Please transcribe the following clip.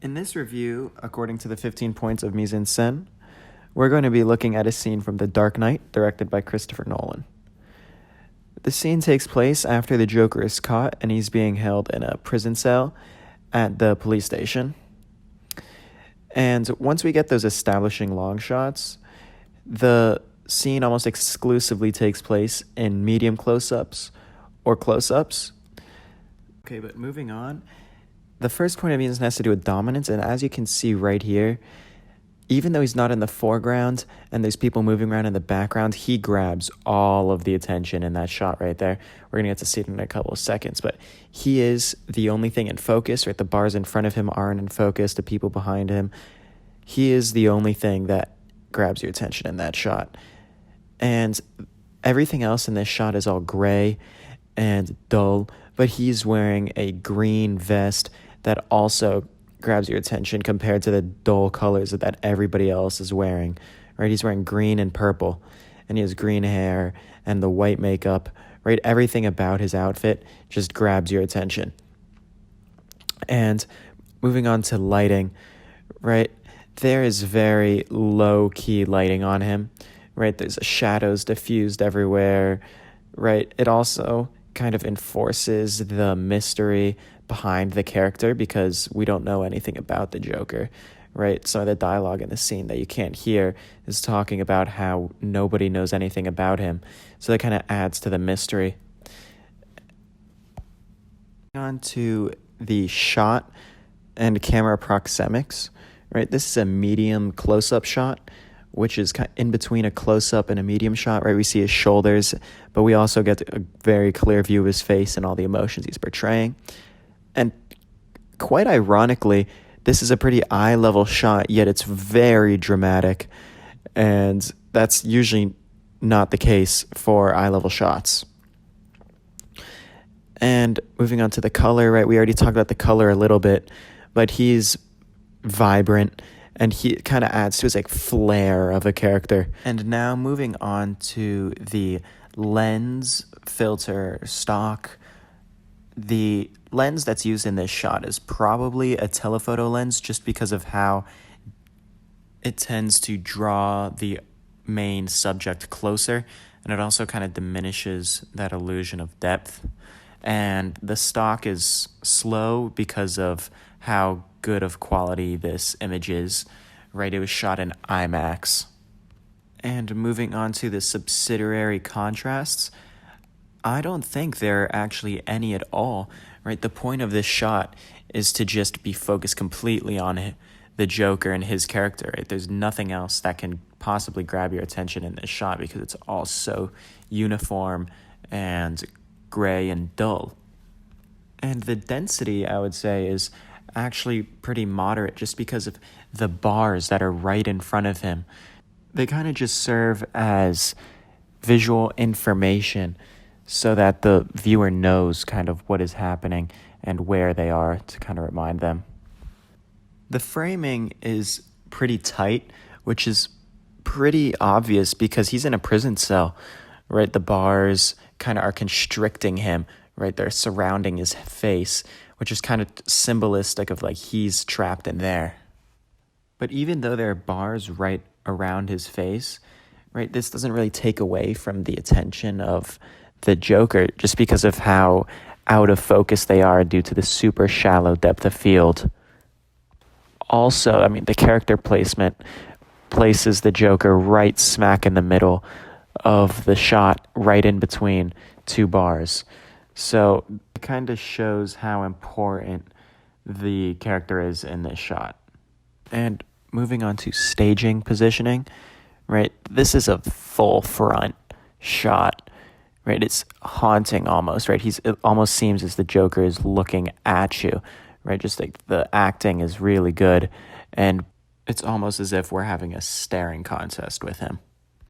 In this review, according to the 15 points of mise en scène, we're going to be looking at a scene from The Dark Knight, directed by Christopher Nolan. The scene takes place after the Joker is caught and he's being held in a prison cell at the police station. And once we get those establishing long shots, the scene almost exclusively takes place in medium close-ups or close-ups. Okay, but moving on, the first point of view has to do with dominance, and as you can see right here, even though he's not in the foreground and there's people moving around in the background, he grabs all of the attention in that shot right there. We're going to get to see it in a couple of seconds, but he is the only thing in focus, right? The bars in front of him aren't in focus, the people behind him. He is the only thing that grabs your attention in that shot. And everything else in this shot is all gray and dull, but he's wearing a green vest that also grabs your attention compared to the dull colors that everybody else is wearing, right? He's wearing green and purple, and he has green hair and the white makeup, right? Everything about his outfit just grabs your attention. And moving on to lighting, right? There is very low-key lighting on him, right? There's shadows diffused everywhere, right? It also kind of enforces the mystery behind the character because we don't know anything about the Joker, right? Some of the dialogue in the scene that you can't hear is talking about how nobody knows anything about him. So that kind of adds to the mystery. On to the shot and camera proxemics, right? This is a medium close-up shot, which is in between a close-up and a medium shot, right? We see his shoulders, but we also get a very clear view of his face and all the emotions he's portraying. And quite ironically, this is a pretty eye-level shot, yet it's very dramatic. And that's usually not the case for eye-level shots. And moving on to the color, right? We already talked about the color a little bit, but he's vibrant, and he kind of adds to his like flair of a character. And now moving on to the lens, filter, stock. The lens that's used in this shot is probably a telephoto lens just because of how it tends to draw the main subject closer, and it also kind of diminishes that illusion of depth. And the stock is slow because of how good of quality this image is, right? It was shot in IMAX. And moving on to the subsidiary contrasts, I don't think there are actually any at all, right? The point of this shot is to just be focused completely on the Joker and his character, right? There's nothing else that can possibly grab your attention in this shot because it's all so uniform and gray and dull. And the density, I would say, is actually pretty moderate just because of the bars that are right in front of him. They kind of just serve as visual information so that the viewer knows kind of what is happening and where they are to kind of remind them. The framing is pretty tight, which is pretty obvious because he's in a prison cell, right? The bars kind of are constricting him, right? They're surrounding his face, which is kind of symbolistic of like he's trapped in there. But even though there are bars right around his face, right, this doesn't really take away from the attention of the Joker just because of how out of focus they are due to the super shallow depth of field. Also, I mean, the character placement places the Joker right smack in the middle of the shot, right in between two bars. So it kind of shows how important the character is in this shot. And moving on to staging positioning, right? This is a full front shot, right? It's haunting almost, right? It almost seems as the Joker is looking at you, right? Just like the acting is really good, and it's almost as if we're having a staring contest with him.